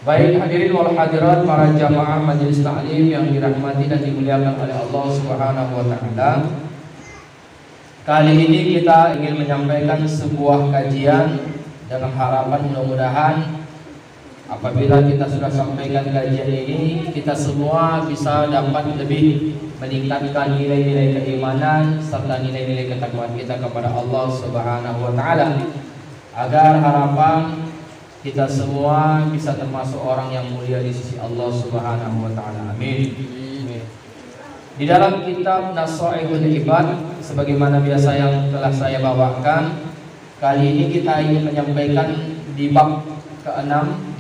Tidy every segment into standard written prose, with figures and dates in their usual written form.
Baik hadirin wal hadirat, para jamaah majelis taklim yang dirahmati dan dimuliakan oleh Allah Subhanahu wa taala. Kali ini kita ingin menyampaikan sebuah kajian dengan harapan mudah-mudahan apabila kita sudah sampaikan kajian ini, kita semua bisa dapat lebih meningkatkan nilai-nilai keimanan serta nilai-nilai ketakwaan kita kepada Allah Subhanahu wa taala, agar harapan kita semua bisa termasuk orang yang mulia di sisi Allah Subhanahu wa taala. Amin. Di dalam kitab Nasaihul Ibad, sebagaimana biasa yang telah saya bawakan, kali ini kita ingin menyampaikan di bab ke-6,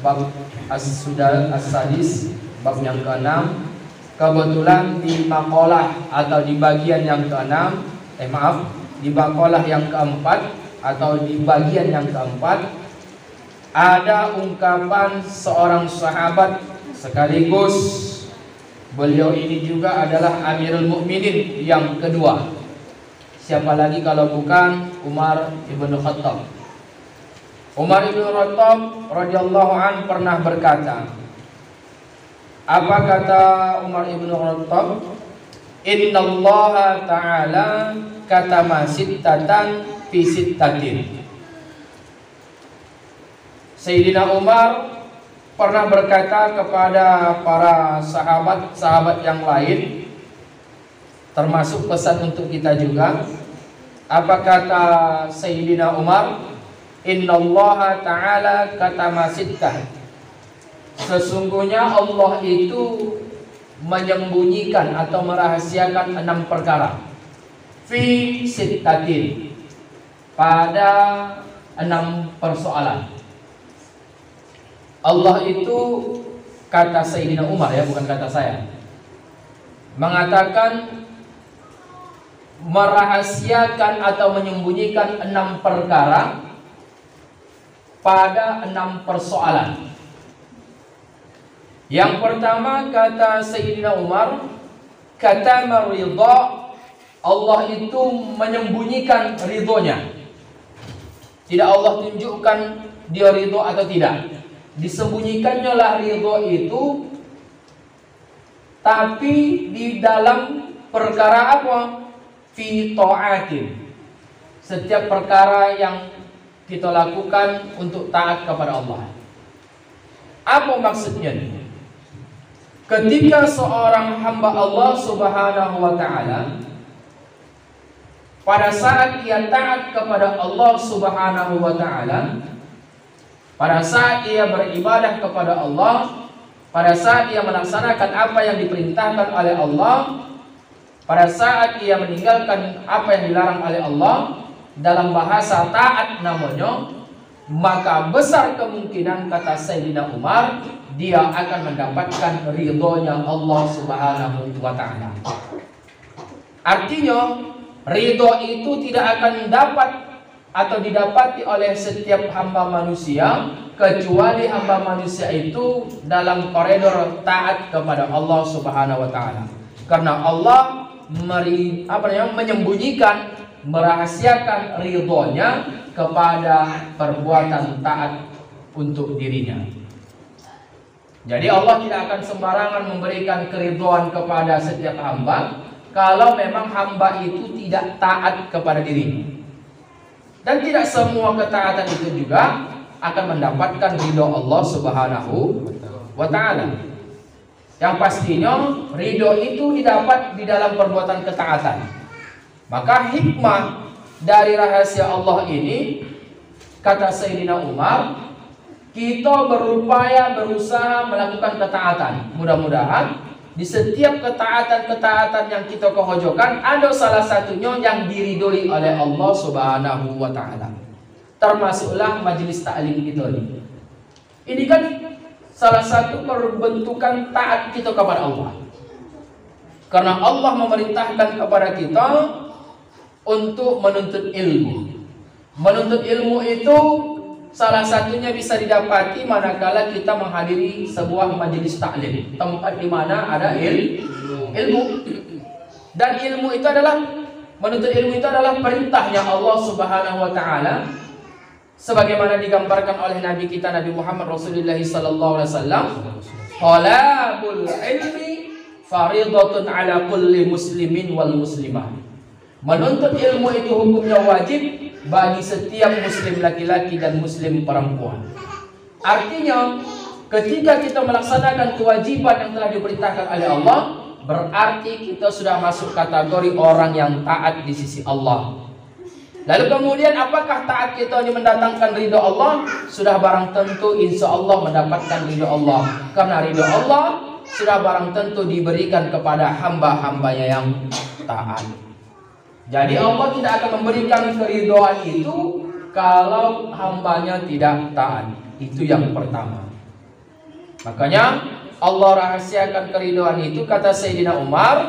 bab as-sadis, bab yang ke-6. Kebetulan di maqalah atau di bagian yang ke-6, di maqalah yang ke-4 atau di bagian yang ke-4 ada ungkapan seorang sahabat sekaligus beliau ini juga adalah Amirul Mukminin yang kedua. Siapa lagi kalau bukan Umar ibn Khattab. Umar ibn Khattab radhiyallahu an pernah berkata, apa kata Umar ibn Khattab? Innallaha ta'ala katama sittatan fi sittatin. Sayyidina Umar pernah berkata kepada para sahabat-sahabat yang lain, termasuk pesan untuk kita juga. Apa kata Sayyidina Umar? Innallaha ta'ala katama sittah. Sesungguhnya Allah itu menyembunyikan atau merahasiakan 6 perkara. Fi sittatin, pada 6 persoalan. Allah itu, kata Sayyidina Umar ya, bukan kata saya, mengatakan merahasiakan atau menyembunyikan 6 perkara pada 6 persoalan. Yang pertama kata Sayyidina Umar, kata ridha, Allah itu menyembunyikan ridhonya. Tidak Allah tunjukkan dia ridho atau tidak. Disembunyikannya lah ridho itu, tapi di dalam perkara apa? Fi ta'atin. Setiap perkara yang kita lakukan untuk taat kepada Allah. Apa maksudnya? Ketika seorang hamba Allah Subhanahu wa taala pada saat ia taat kepada Allah Subhanahu wa taala, pada saat ia beribadah kepada Allah, pada saat ia melaksanakan apa yang diperintahkan oleh Allah, pada saat ia meninggalkan apa yang dilarang oleh Allah, dalam bahasa taat namanya, maka besar kemungkinan kata Sayyidina Umar, dia akan mendapatkan ridhonya Allah Subhanahu wa taala. Artinya, ridho itu tidak akan dapat atau didapati oleh setiap hamba manusia, kecuali hamba manusia itu dalam koridor taat kepada Allah Subhanahu wa taala. Karena Allah menyembunyikan, merahasiakan ridhonya kepada perbuatan taat untuk dirinya. Jadi Allah tidak akan sembarangan memberikan keridhaan kepada setiap hamba kalau memang hamba itu tidak taat kepada dirinya. Dan tidak semua ketaatan itu juga akan mendapatkan ridho Allah Subhanahu wa ta'ala. Yang pastinya ridho itu didapat di dalam perbuatan ketaatan. Maka hikmah dari rahasia Allah ini, kata Sayyidina Umar, kita berusaha melakukan ketaatan. Mudah-mudahan di setiap ketaatan-ketaatan yang kita kehojokan, ada salah satunya yang diridhoi oleh Allah Subhanahu wa ta'ala. Termasuklah majelis ta'lim kita ini. Ini kan salah satu perbentukan taat kita kepada Allah. Karena Allah memerintahkan kepada kita untuk menuntut ilmu. Menuntut ilmu itu salah satunya bisa didapati manakala kita menghadiri sebuah majelis taklim, tempat di mana ada ilmu. Dan ilmu itu adalah, menuntut ilmu itu adalah perintahnya Allah Subhanahu wa taala. sebagaimana digambarkan oleh Nabi kita Nabi Muhammad Rasulullah sallallahu alaihi wasallam, talabul ilmi faridatun ala kulli muslimin wal muslimah. Menuntut ilmu itu hukumnya wajib bagi setiap muslim laki-laki dan muslim perempuan. Artinya, ketika kita melaksanakan kewajiban yang telah diperintahkan oleh Allah, berarti kita sudah masuk kategori orang yang taat di sisi Allah. Lalu kemudian apakah taat kita ini mendatangkan ridho Allah? Sudah barang tentu insya Allah mendapatkan ridho Allah. Karena ridho Allah sudah barang tentu diberikan kepada hamba-hambanya yang taat. Jadi Allah tidak akan memberikan keridhaan itu kalau hambanya tidak taat. Itu yang pertama. Makanya Allah rahasiakan keridhaan itu, kata Sayyidina Umar,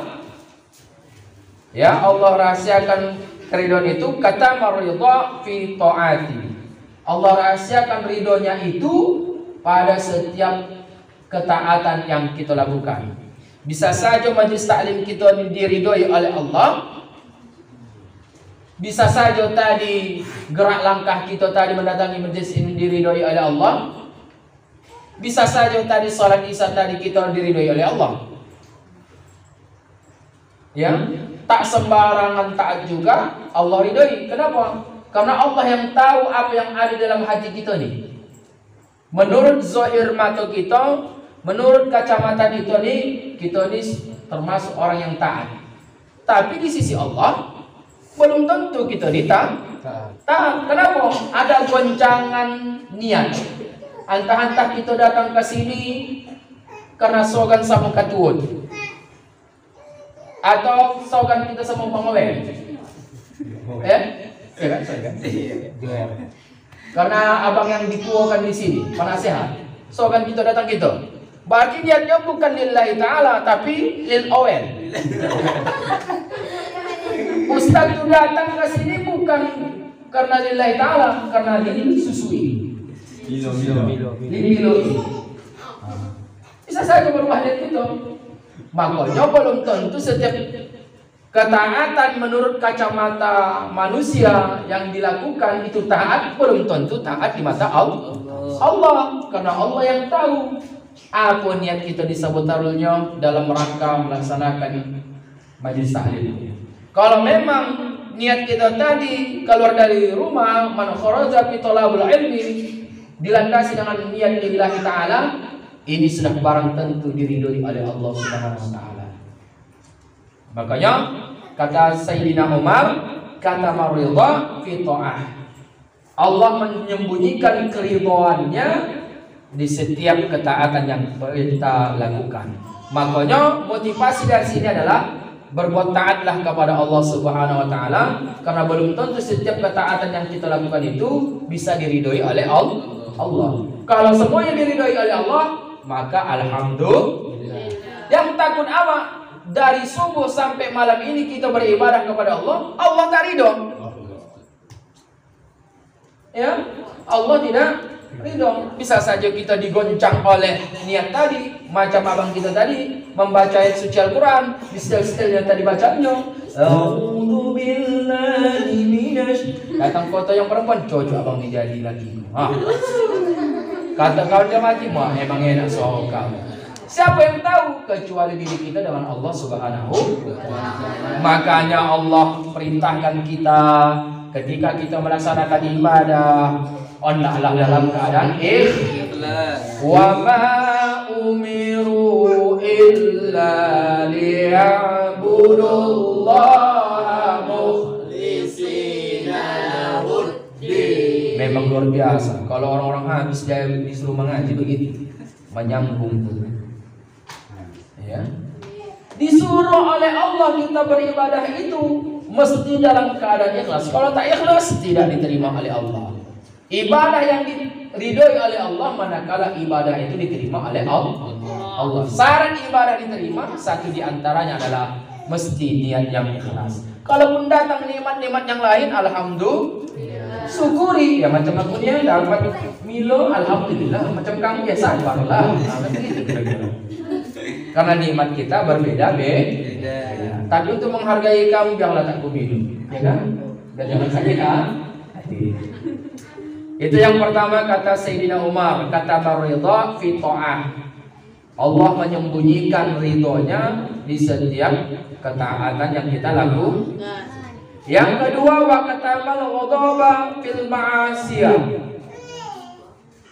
ya, Allah rahasiakan keridhaan itu, kata maridha fi ta'ati. Allah rahasiakan ridhonya itu pada setiap ketaatan yang kita lakukan. Bisa saja majlis taklim kita diridhoi oleh Allah. Bisa saja tadi gerak langkah kita tadi mendatangi majlis ini diridhoi oleh Allah. Bisa saja tadi salat isya tadi kita diridhoi oleh Allah. Ya, tak sembarangan taat juga Allah ridhoi. Kenapa? Karena Allah yang tahu apa yang ada dalam hati kita nih. Menurut zahir mata kita, menurut kacamata kita nih termasuk orang yang taat. Tapi di sisi Allah belum tentu kita taat. Kenapa? Ada goncangan niat. Antah-antah kita datang ke sini karena slogan sama katuun, atau slogan kita sama pengawet, ya kan? Karena abang yang dituakan di sini, penasehat, slogan kita datang kita. Berarti niatnya bukan lillahi ta'ala, tapi lil awel. Ustaz itu datang ke sini bukan karena lillahi ta'ala, karena disusui. Milo. Bisa saja berubah niat itu. Makanya belum tentu setiap ketaatan menurut kacamata manusia yang dilakukan itu taat, belum tentu taat di mata Allah. Karena Allah yang tahu apa niat kita disabotarulnya dalam rangka melaksanakan majlis taklim. Kalau memang niat kita tadi keluar dari rumah, man kharaja fi talabul ilmi, dilandasi dengan niat lillahi ta'ala, ini sudah barang tentu diridhoi oleh Allah Subhanahu wa taala. Makanya kata Sayyidina Umar, kata maridha fi ta'ah. Allah menyembunyikan keridhaannya di setiap ketaatan yang kita lakukan. Makanya motivasi dari sini adalah berbuat taatlah kepada Allah Subhanahu wa taala, karena belum tentu setiap ketaatan yang kita lakukan itu bisa diridhoi oleh Allah. Kalau semuanya diridhoi oleh Allah, maka alhamdulillah. Yang takut apa? Dari subuh sampai malam ini kita beribadah kepada Allah, Allah tak ridho. Ya, Allah tidak ridho. Bisa saja kita digoncang oleh niat tadi, macam abang kita tadi membaca ayat suci Al-Quran, di setel-setelnya tadi bacanya, a'udzu billahi minasy. Datang foto yang perempuan, cocok abang ini jadi lagi. Kata kau dia mati, mah emang enak soal kamu. Siapa yang tahu kecuali diri kita dengan Allah Subhanahu wa taala. Makanya Allah perintahkan kita ketika kita melaksanakan ibadah, hendaklah dalam keadaan ikhlas. Wa ma umiru illa liya'budullaha mukhlishina lahud-din. Memang luar biasa. Kalau orang-orang habis dia disuruh mengaji begitu, menyambung. Ya. Disuruh oleh Allah kita beribadah itu mesti dalam keadaan ikhlas. Kalau tak ikhlas tidak diterima oleh Allah. Ibadah yang diridhoi oleh Allah manakala ibadah itu diterima oleh Allah. Syarat ibadah diterima satu di antaranya adalah mesti niat yang ikhlas. Kalaupun datang nikmat-nikmat yang lain, alhamdulillah, syukuri. Ya macam aku ni dapat Milo, alhamdulillah. Macam kamu ya sabarlah. Karena nikmat kita berbeda-beda. Tapi untuk menghargai kamu janganlah tak minum, ya kan? Dan jangan sakit hati. Itu yang pertama kata Sayyidina Umar, kata ridha fi ta'ah. Allah menyembunyikan ridhonya di setiap ketaatan yang kita lakukan. Yang kedua, wa katamal ghadaba fil ma'asiyah.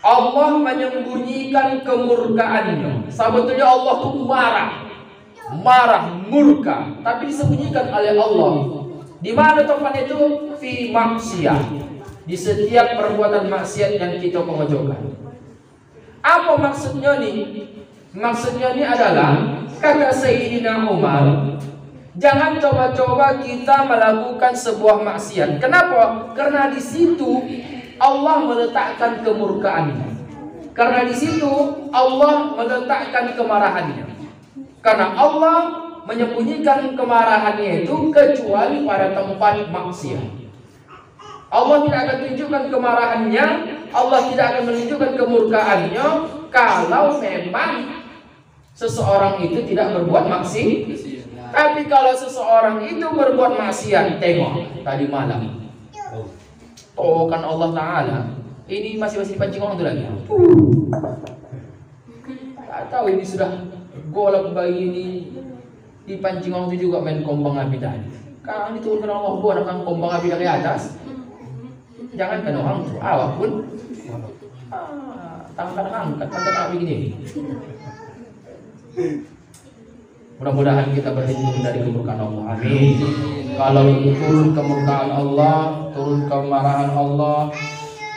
Allah menyembunyikan kemurkaannya. Sebetulnya Allah itu marah, murka, tapi disembunyikan oleh Allah. Di mana tempat itu? Fi maksiyah. Di setiap perbuatan maksiat yang kita pojokkan. Apa maksudnya nih? Maksudnya ini adalah kata Sayyidina Umar, jangan coba-coba kita melakukan sebuah maksiat. Kenapa? Karena di situ Allah meletakkan kemurkaannya. Karena di situ Allah meletakkan kemarahannya. Karena Allah menyembunyikan kemarahannya itu kecuali pada tempat maksiat. Allah tidak akan tunjukkan kemarahannya, Allah tidak akan menunjukkan kemurkaannya kalau memang seseorang itu tidak berbuat maksiat. Tapi kalau seseorang itu berbuat maksiat, tengok tadi malam. Oh kan Allah Ta'ala, ini masih pancing orang itu lagi. Tak tahu ini sudah golak bayi ini dipancing orang itu juga main kombang api tadi. Kalau diturunkan Allah buat orang kombang api dari atas. Jangan kan orang tuh awak pun tangan angkat pantat api gini. Mudah-mudahan kita berlindung dari kemurkaan Allah. Amin. Kalau turun kemurkaan Allah, turun kemarahan Allah,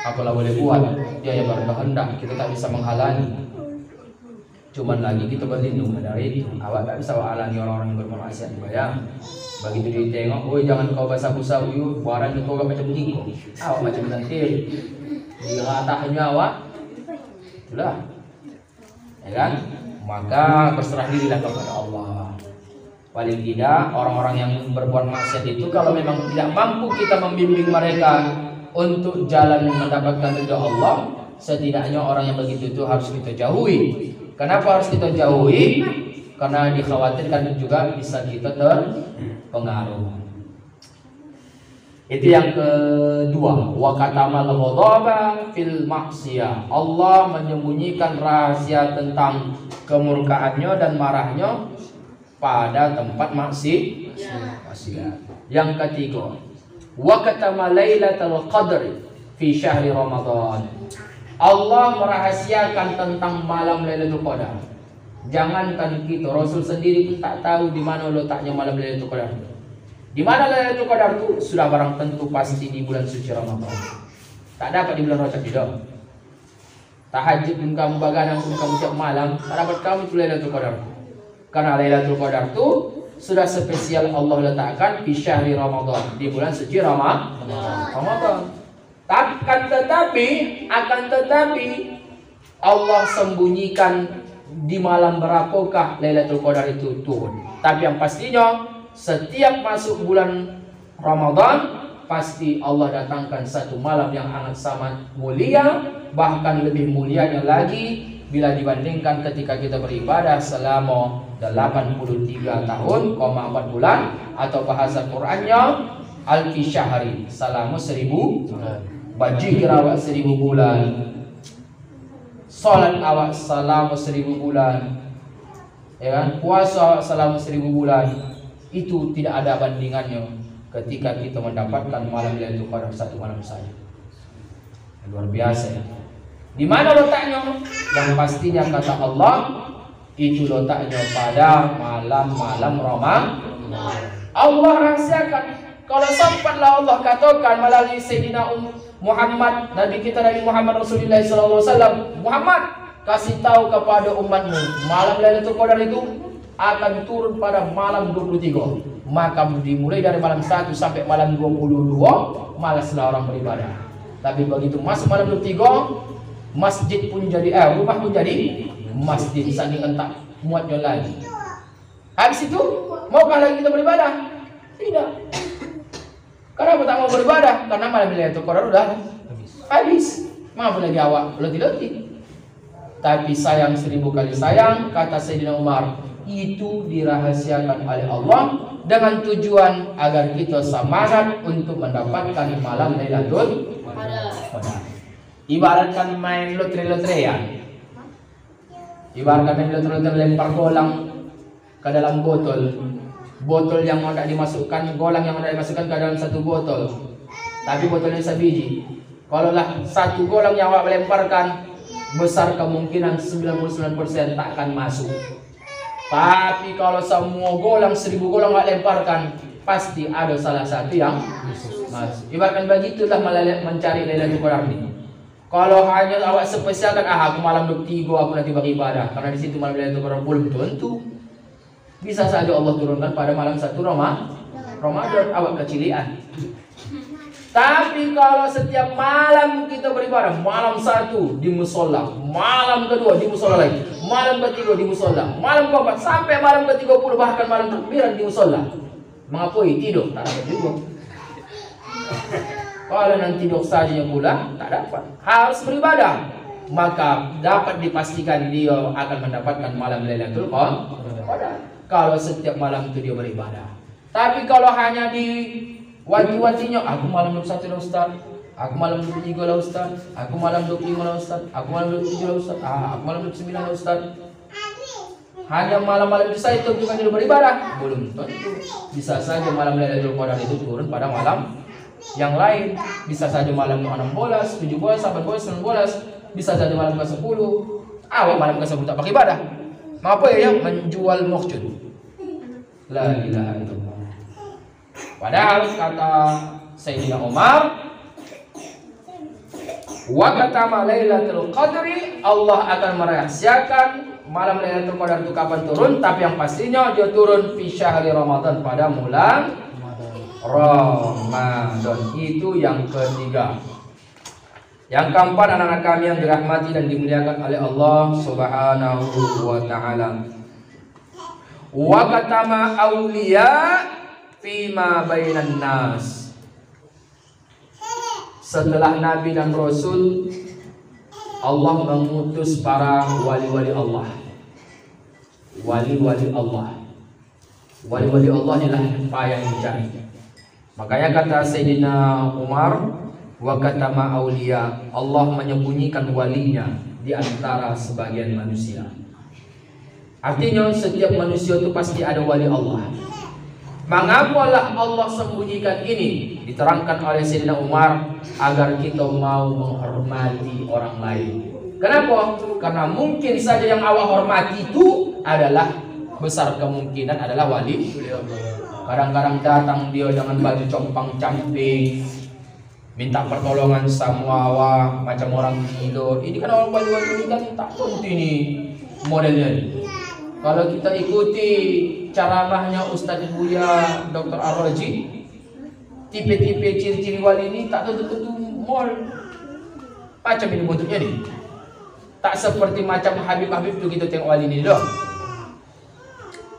apalah boleh buat? Dia yang berkehendak, kita tak bisa menghalangi. Cuman lagi kita berlindung dari itu. Awak tak bisa menghalangi orang-orang yang bermaksiat. Bayang. Begitu dia tengok, oh jangan kau basah-basah yuk, barang itu kau macam jingko. Awak macam nanti di ratahnya awak. Itulah. Ya kan? Maka berserah dirilah kepada Allah. Paling tidak orang-orang yang berbuat maksiat itu kalau memang tidak mampu kita membimbing mereka untuk jalan mendapatkan ridha Allah, setidaknya orang yang begitu itu harus kita jauhi. Kenapa harus kita jauhi? Karena dikhawatirkan juga bisa kita terpengaruh. Itu yang kedua, wa katamal ghadaba fil maksiyah. Allah menyembunyikan rahasia tentang kemurkaannya dan marahnya pada tempat maksiat. Yang ketiga, wa katama lailatul qadri fi syahri Ramadan. Allah merahasiakan tentang malam Lailatul Qadar. Jangankan kita, Rasul sendiri pun tak tahu di mana letaknya malam Lailatul Qadar. Di mana Lailatul Qadar itu sudah barang tentu pasti di bulan suci Ramadan. Tak dapat di bulan Rajab tidak. Tahajud pun kamu begadang pun kamu tiap malam, tak dapat kamu itu Lailatul Qadar. Karena Lailatul Qadar itu sudah spesial Allah letakkan di syahri Ramadan, di bulan suci Ramadan. Akan tetapi Allah sembunyikan di malam berapakah Lailatul Qadar itu turun. Tapi yang pastinya setiap masuk bulan Ramadan pasti Allah datangkan satu malam yang sangat mulia, bahkan lebih mulianya lagi bila dibandingkan ketika kita beribadah selama 83 tahun, 4 bulan, atau bahasa Qur'annya alfi syahri, selama 1000 bajikir awak 1000 bulan, salat awak selama 1000 bulan, ya kan? Puasa awak selama 1000 bulan. Itu tidak ada bandingannya ketika kita mendapatkan malam Lailatul Qadar satu malam saja. Luar biasa ya. Di mana letaknya? Yang pastinya kata Allah itu letaknya pada malam-malam Ramadan. Allah rahasiakan. Kalau sempatlah Allah katakan melalui Sayyidina Muhammad, Nabi kita Nabi Muhammad Rasulullah SAW, Muhammad kasih tahu kepada umatmu malam Lailatul Qadar itu akan turun pada malam 23. Maka dimulai dari malam 1 sampai malam 22 malaslah orang beribadah. Tapi begitu masuk malam 23, masjid pun jadi rumah pun jadi masjid, saking entak muatnya lagi. Habis itu maukah lagi kita beribadah? Tidak. Kenapa tak mau beribadah? Karena malam Lailatul Qadar udah habis. Mampu lagi awak letih-letih. Tapi sayang 1000 kali sayang, kata Sayyidina Umar, itu dirahasiakan oleh Allah dengan tujuan agar kita semangat untuk mendapatkan malam Lailatul Qadar. Ibaratkan main lotre-lotrean. Ibaratkan main lotre-lotrean, lempar golang ke dalam botol. Botol yang mau tidak dimasukkan, golang yang mau tidak dimasukkan ke dalam satu botol. Tapi botolnya sebiji. Kalau lah satu golang yang awak lemparkan, besar kemungkinan 99% tak akan masuk. Tapi kalau semua golang, 1000 golang awak lemparkan, pasti ada salah satu yang masuk. Ibaratkan begitulah mencari Lailatul Qadar ini. Kalau hanya awak spesialkan, aku malam 23 aku nanti beribadah, karena di situ malam Lailatul Qadar, belum tentu. Bisa saja Allah turunkan pada malam 1 Ramadan, awak kecilian. Tapi kalau setiap malam kita beribadah, malam 1 di musola, malam kedua di musola lagi, malam ketiga di musola, malam keempat sampai malam ke-30, bahkan malam takbiran di musola. Mengapoi tidur? Tak dapat juga. Kalau nanti tidur saja pula tak dapat. Harus beribadah, maka dapat dipastikan dia akan mendapatkan malam Lailatul Qadar. Kalau setiap malam itu dia beribadah. Tapi kalau hanya di wanti-wantinya, aku malam 21 lah Ustaz, aku malam 23 lah Ustaz, aku malam 25 lah Ustaz, aku malam 27 lah Ustaz, aku malam 29 lah Ustaz. Hanya malam-malam itu saja tunjukkan dia beribadah, belum tentu. Bisa saja malam Lailatul Qadar itu turun pada malam yang lain. Bisa saja malam 16, 17, 18, 19, bisa saja malam ke-10. Awak malam ke-10 tak beribadah. Apa ya? Menjual muhjud. La ilaha illallah. Padahal kata Sayyidina Umar, wa katama Lailatul Qadri, Allah akan merahasiakan malam Lailatul Qadar itu kapan turun, tapi yang pastinya dia turun fi syahri Ramadan, pada bulan Ramadan. Itu yang ketiga. Yang keempat, anak-anak kami yang dirahmati dan dimuliakan oleh Allah Subhanahu wa taala. Wa katama auliya fima bainan nas. Setelah Nabi dan Rasul, Allah mengutus para wali-wali Allah. Wali-wali Allah. Wali-wali Allah inilah yang dicari. Makanya kata Sayyidina Umar, wa katama auliya, Allah menyembunyikan walinya di antara sebagian manusia. Artinya setiap manusia itu pasti ada wali Allah. Mengapalah Allah sembunyikan ini? Diterangkan oleh Sayyidina Umar agar kita mau menghormati orang lain. Kenapa? Karena mungkin saja yang awak hormati itu adalah, besar kemungkinan adalah wali. Kadang-kadang datang dia dengan baju compang-camping, minta pertolongan sama awak macam orang gila. Ini kan orang wali-wali ini kan tak tentu ini modelnya ini. Kalau kita ikuti ceramahnya Ustaz Buya Dr. Ar-Raji, tipe-tipe ciri-ciri wali ini tak tentu-tentu mol. Macam ini bentuknya nih. Tak seperti macam Habib-Habib itu kita tengok wali ini loh.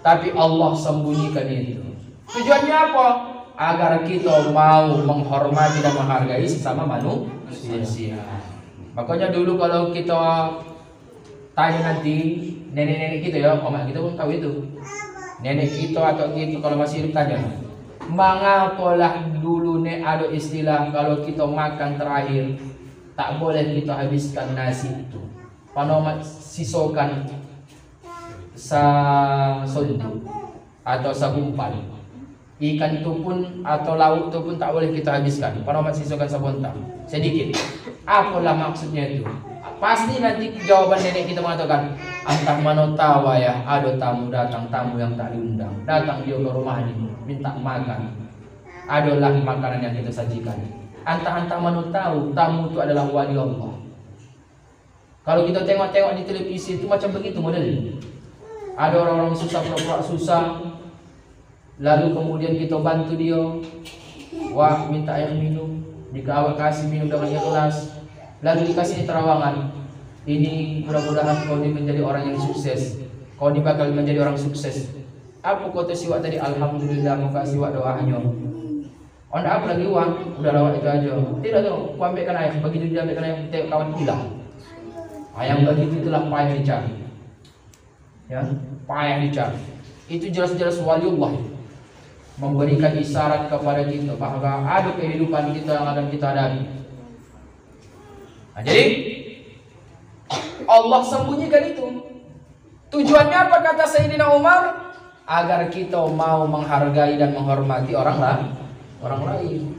Tapi Allah sembunyikan itu. Tujuannya apa? Agar kita mau menghormati dan menghargai sesama manusia. Makanya dulu kalau kita tanya nanti nenek-nenek kita ya, omak kita pun tahu itu. Nenek kita atau kita kalau masih hidup tanya, mengapalah dulu nek ada istilah kalau kita makan terakhir tak boleh kita habiskan nasi itu. Panomat sisokan sondu atau sabumpal. Ikan itu pun atau lauk itu pun tak boleh kita habiskan. Panomat sisokan sabontam sedikit. Apalah maksudnya itu? Pasti nanti jawaban nenek kita mengatakan, entah mana tahu ya, ada tamu datang, tamu yang tak diundang, datang dia ke rumah ini minta makan, adalah makanan yang kita sajikan. Entah mana tahu tamu itu adalah wali Allah. Kalau kita tengok-tengok di televisi itu macam begitu modelnya. Ada orang-orang susah, pura-pura susah, lalu kemudian kita bantu dia, wah minta air minum, jika awak kasih minum dengan ikhlas, lalu dikasih terawangan, ini mudah-mudahan kau ini menjadi orang yang sukses, kau ini bakal menjadi orang sukses. Apa kata siwak tadi? Alhamdulillah, mau kasih wak doanya. Onda apa lagi uang? Udah lawak itu aja. Tidak tahu, kau ambilkan air, begitu dia ambilkan air, tengok kawan gila. Ayam begitu itulah payah dicari. Ya, payah dicari. Itu jelas-jelas waliullah memberikan isyarat kepada kita bahwa ada kehidupan kita yang akan kita hadapi. Nah, jadi Allah sembunyikan itu. Tujuannya apa kata Sayyidina Umar? Agar kita mau menghargai dan menghormati orang lain.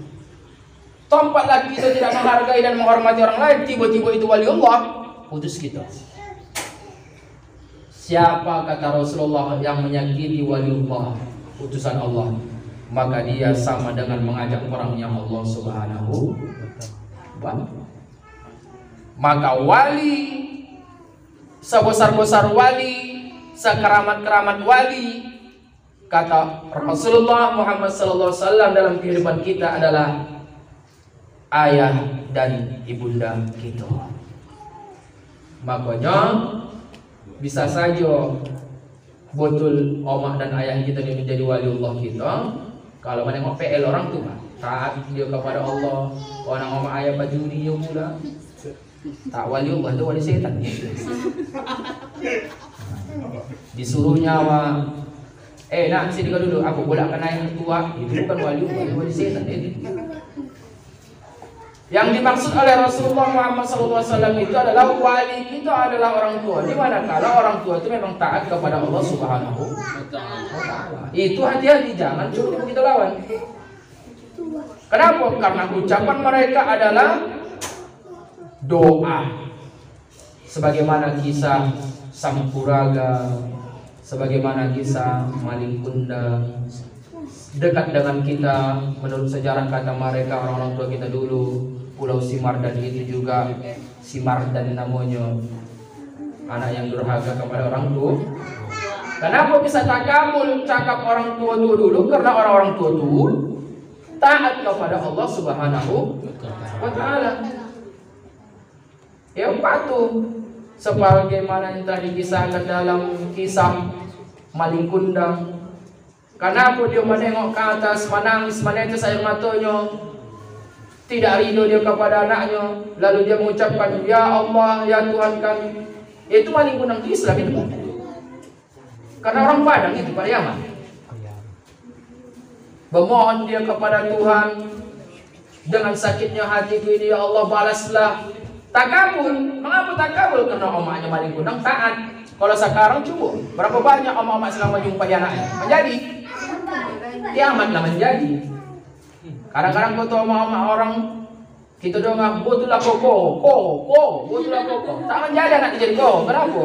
Tempatlah kita tidak menghargai dan menghormati orang lain, tiba-tiba itu waliullah, putus kita. Siapa kata Rasulullah yang menyakiti waliullah, utusan Allah, maka dia sama dengan mengajak orangnya Allah Subhanahu wa ta'ala. Maka wali, sebesar-besar wali, sekeramat-keramat wali, kata Rasulullah Muhammad SAW dalam kehidupan kita adalah ayah dan ibunda kita. Makanya bisa saja betul omak dan ayah kita ini menjadi waliullah kita. Kalau menengok PL orang tua, taat dia kepada Allah. Orang omak ayah bajuri dia pula, tak waliullah, itu wali setan. Disuruh nyawa, nak sini kau duduk, aku bolakkan ayah tua. Itu bukan waliullah, itu wali setan. Yang dimaksud oleh Rasulullah Muhammad SAW itu adalah wali kita adalah orang tua. Di mana kalau orang tua itu memang taat kepada Allah Subhanahu wa ta'ala. Itu hati-hati, jangan cuma kita lawan. Kenapa? Karena ucapan mereka adalah doa. Sebagaimana kisah Sampuraga, sebagaimana kisah Maling Kundang, dekat dengan kita menurut sejarah kata mereka orang-orang tua kita dulu. Pulau Simardan itu juga Simardan namanya, anak yang durhaka kepada orang tua. Kenapa bisa takabul cakap orang tua dulu? Karena orang-orang tua itu taat kepada Allah Subhanahu wa ta'ala. Ya patuh sebagaimana yang telah dikisahkan dalam kisah Maling Kundang. Kenapa dia menengok ke atas, menangis, menetes air matanya, tidak ridho dia kepada anaknya, lalu dia mengucapkan, ya Allah, ya Tuhan kami. Itu Maling Kundang di Islam itu. Karena orang Padang itu pada Yaman. Memohon dia kepada Tuhan dengan sakitnya hatiku ini, ya Allah balaslah. Takabul. Mengapa takabul? Karena omaknya Maling Kundang taat. Kalau sekarang coba, berapa banyak omak-omak selama jumpai anaknya menjadi kiamatlah menjadi. Kadang-kadang foto omak-omak orang kita dengar botulah koko, botulah koko. Tak menjadi anak jadi koko. Kenapa?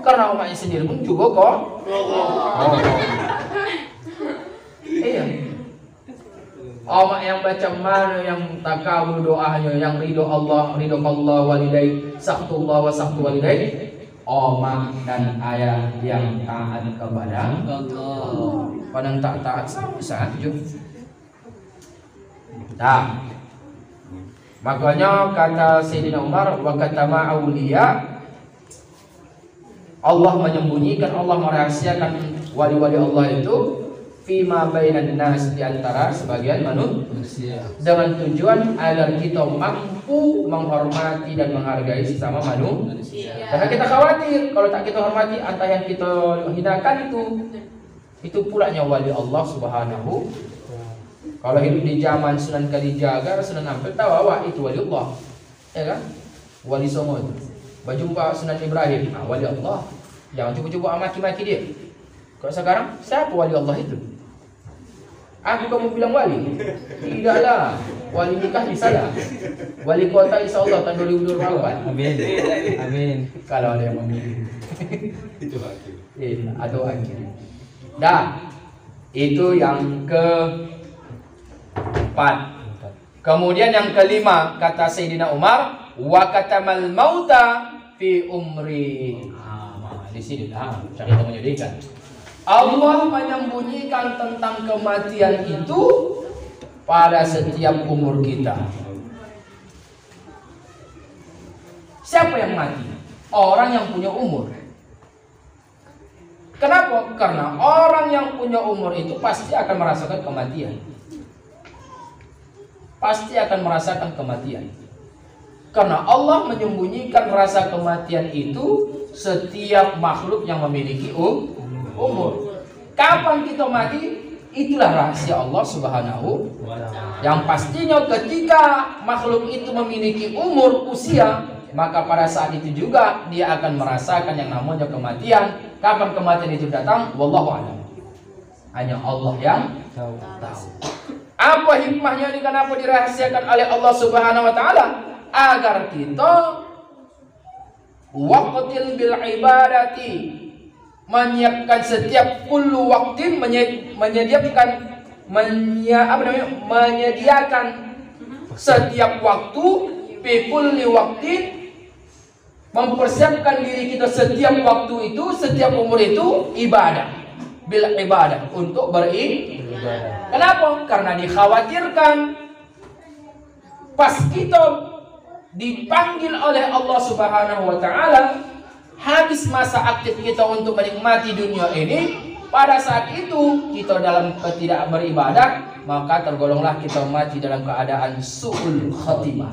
Karena omaknya sendiri pun juga kok. Iya. Omak yang baca mana yang takabul doanya, yang ridho Allah walidai, saktullah wa saktu walidai. Omak dan ayah yang taat kepada Allah. Padang tak taat saja. Nah, makanya kata Sayyidina Umar, wa katama awliya, Allah menyembunyikan, Allah merahasiakan wali-wali Allah itu fima bainan nas, di antara sebagian manusia, dengan tujuan agar kita mampu menghormati dan menghargai sesama manusia. Karena kita khawatir kalau tak kita hormati, entah yang kita hinakan itu pulanya wali Allah Subhanahu. Kalau hidup di zaman Sunan Kalijaga, Sunan Ampel tahu awak itu wali Allah, ya kan? Wali Songo itu. Berjumpa Sunan Ibrahim, wali Allah. Jangan cuba-cuba maki-maki dia. Kalau sekarang siapa wali Allah itu? Aku kamu bilang wali? Tidaklah. Wali nikah di saya. Wali kota insya Allah tahun 2024. Amin. Amin. Kalau ada yang memilih. Itu akhir. Iya, atau akhir. Dah. Itu yang keempat. Kemudian yang kelima kata Sayyidina Umar, wa katamal mauta fi umri. Di sini dah kita menyedihkan. Allah menyembunyikan tentang kematian itu pada setiap umur kita. Siapa yang mati? Orang yang punya umur. Kenapa? Karena orang yang punya umur itu pasti akan merasakan kematian. Pasti akan merasakan kematian. Karena Allah menyembunyikan rasa kematian itu setiap makhluk yang memiliki umur. Kapan kita mati? Itulah rahasia Allah Subhanahu wa Ta'ala. Yang pastinya ketika makhluk itu memiliki umur usia, maka pada saat itu juga dia akan merasakan yang namanya kematian. Kapan kematian itu datang? Wallahu a'lam. Hanya Allah yang tahu. Apa hikmahnya ini, kenapa dirahasiakan oleh Allah Subhanahu wa Ta'ala? Agar kita waqtil bil ibadati, menyiapkan setiap kullu waktin, menyediakan setiap waktu, fi kulli waktin, mempersiapkan diri kita setiap waktu itu, setiap umur itu ibadah, bil ibadah, untuk beribadah. Kenapa? Karena dikhawatirkan pas kita dipanggil oleh Allah Subhanahu wa Ta'ala, habis masa aktif kita untuk menikmati dunia ini, pada saat itu kita dalam tidak beribadah, maka tergolonglah kita mati dalam keadaan su'ul khatimah.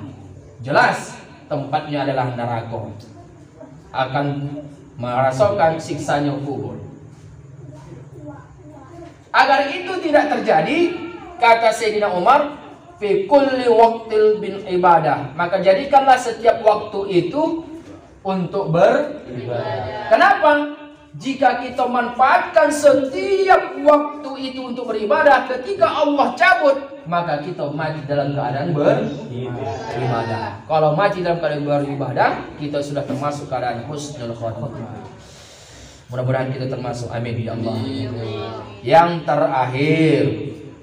Jelas tempatnya adalah neraka, akan merasakan siksanya kubur. Agar itu tidak terjadi, kata Sayyidina Umar, fi kulli waqtil bin ibadah, maka jadikanlah setiap waktu itu untuk beribadah. Kenapa? Jika kita manfaatkan setiap waktu itu untuk beribadah, ketika Allah cabut, maka kita mati dalam keadaan beribadah. Kalau mati dalam keadaan beribadah, kita sudah termasuk keadaan husnul khotimah. Mudah-mudahan kita termasuk, amin ya Allah. Yang terakhir,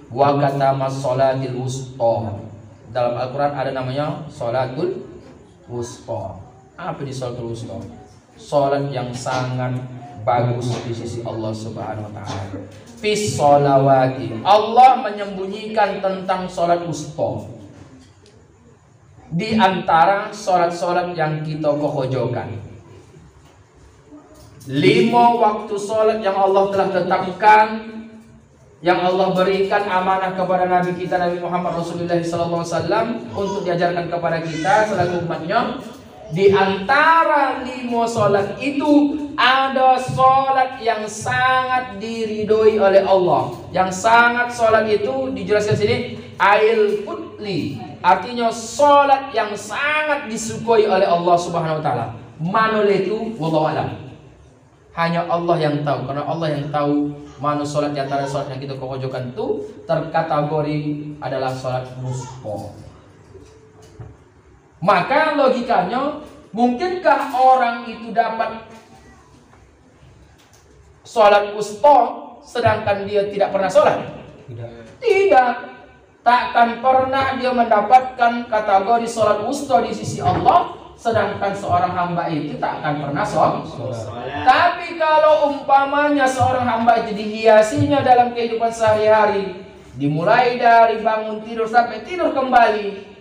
wa katama sholatil wusta. Dalam Al-Quran ada namanya sholatul wusta. Apa di sholatul wusta? Sholat yang sangat bagus di sisi Allah Subhanahu wa Ta'ala. Fis sholawati, Allah menyembunyikan tentang sholat wusta di antara sholat-sholat yang kita kohojokan. 5 waktu sholat yang Allah telah tetapkan, yang Allah berikan amanah kepada Nabi kita Nabi Muhammad Rasulullah SAW untuk diajarkan kepada kita selaku umatnya. Di antara 5 sholat itu ada sholat yang sangat diridhoi oleh Allah. Yang sangat sholat itu dijelaskan sini ail putli, artinya sholat yang sangat disukai oleh Allah Subhanahu wa Ta'ala. Mana itu? Wallahu a'lam. Hanya Allah yang tahu, karena Allah yang tahu mana sholat di antara sholat yang kita kokojokan itu terkategori adalah sholat wusta. Maka logikanya, mungkinkah orang itu dapat sholat wusta sedangkan dia tidak pernah sholat? Tidak. Takkan pernah dia mendapatkan kategori sholat wusta di sisi Allah, sedangkan seorang hamba itu tak akan pernah sholat. Tapi kalau umpamanya seorang hamba itu dihiasinya dalam kehidupan sehari-hari, dimulai dari bangun tidur sampai tidur kembali,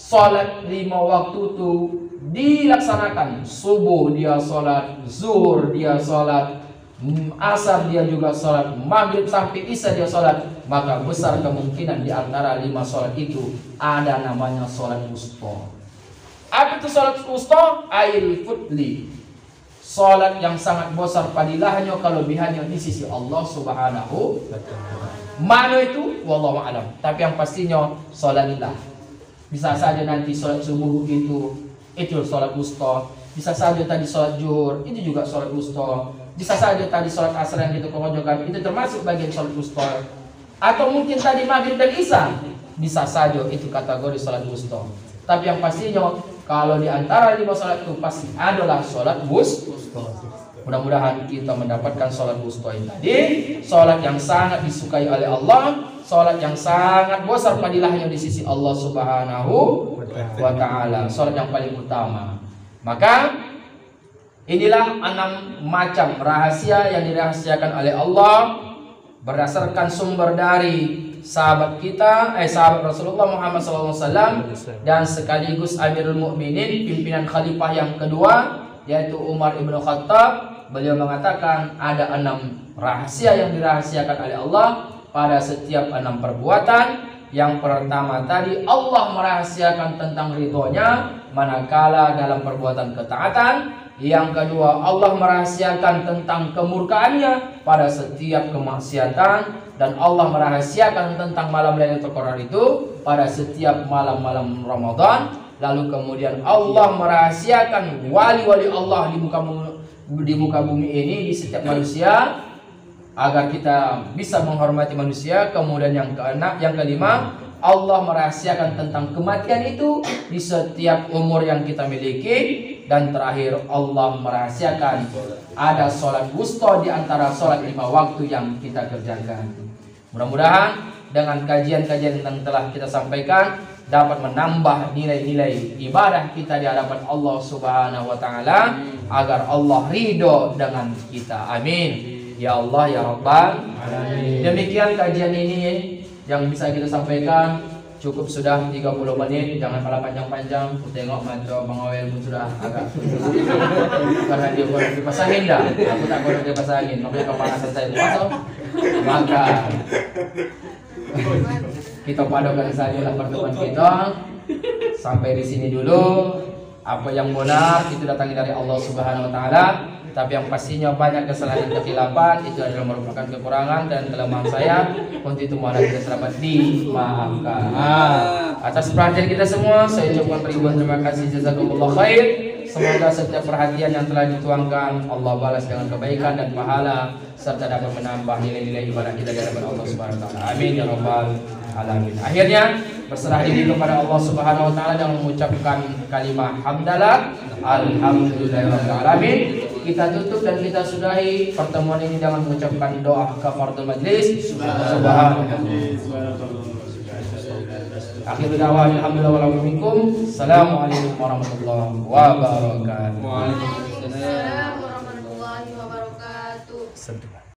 sholat 5 waktu itu dilaksanakan. Subuh dia sholat, zuhur dia sholat, asar dia juga sholat, maghrib sampai isya dia sholat. Maka besar kemungkinan di antara 5 sholat itu ada namanya sholat wusta. Apa itu sholat wusta? Ail futli, sholat yang sangat besar padilahnya, kelebihannya di sisi Allah Subhanahu wa Ta'ala. Mana itu? Wallahu a'lam. Tapi yang pastinya sholatlah. Bisa saja nanti sholat subuh itu sholat wusta. Bisa saja tadi sholat zuhur itu juga sholat wusta. Bisa saja tadi sholat asar yang kita kokojokan itu termasuk bagian sholat wusta. Atau mungkin tadi maghrib dan isya, bisa saja itu kategori sholat wusta. Tapi yang pastinya kalau di antara 5 sholat itu pasti adalah sholat wusta. Mudah-mudahan kita mendapatkan sholat wusta ini tadi, sholat yang sangat disukai oleh Allah, sholat yang sangat besar padilahnya di sisi Allah Subhanahu wa Ta'ala, sholat yang paling utama. Maka inilah 6 macam rahasia yang dirahasiakan oleh Allah berdasarkan sumber dari sahabat kita, sahabat Rasulullah Muhammad SAW, dan sekaligus Amirul Mukminin, pimpinan khalifah yang kedua, yaitu Umar ibn Khattab. Beliau mengatakan ada 6 rahasia yang dirahasiakan oleh Allah pada setiap 6 perbuatan. Yang pertama tadi, Allah merahasiakan tentang ridhonya manakala dalam perbuatan ketaatan. Yang kedua, Allah merahasiakan tentang kemurkaannya pada setiap kemaksiatan, dan Allah merahasiakan tentang malam Lailatul Qadar itu pada setiap malam-malam Ramadan. Lalu kemudian Allah merahasiakan wali-wali Allah di muka bumi ini, di setiap manusia, agar kita bisa menghormati manusia. Kemudian yang kelima, Allah merahasiakan tentang kematian itu di setiap umur yang kita miliki. Dan terakhir, Allah merahasiakan ada sholat wusta di antara sholat 5 waktu yang kita kerjakan. Mudah-mudahan dengan kajian-kajian yang telah kita sampaikan dapat menambah nilai-nilai ibadah kita di hadapan Allah Subhanahu wa taala, agar Allah ridho dengan kita. Amin. Ya Allah ya Rabbal alamin. Demikian kajian ini yang bisa kita sampaikan. Cukup sudah 30 menit, jangan kalah panjang-panjang. Tengok mata Bang Awel pun sudah agak karena dia boleh dipasangin dah. Aku tak boleh dipasangin, makanya kepanasan saya masuk. Maka kita padukan sajalah pertemuan kita. Sampai di sini dulu. Apa yang benar itu datang dari Allah Subhanahu wa taala. Tapi yang pastinya banyak kesalahan dan kekhilafan itu adalah merupakan kekurangan dan kelemahan saya. Untuk itu mohon kita selamat dimaafkan. Atas perhatian kita semua, saya ucapkan ribuan terima kasih, jazakumullah khair. Semoga setiap perhatian yang telah dituangkan Allah balas dengan kebaikan dan pahala, serta dapat menambah nilai-nilai ibadah kita di hadapan Allah Subhanahu wa taala. Amin ya rabbal alamin. Akhirnya berserah diri kepada Allah Subhanahu wa taala dengan mengucapkan kalimat hamdalah, alhamdulillahirabbil alamin. Kita tutup dan kita sudahi pertemuan ini dengan mengucapkan doa kafaratul majlis. Subhanallah. Akhirul da'wana alhamdulillah wa minkum. Assalamualaikum warahmatullahi wabarakatuh. Waalaikumsalam warahmatullahi wabarakatuh.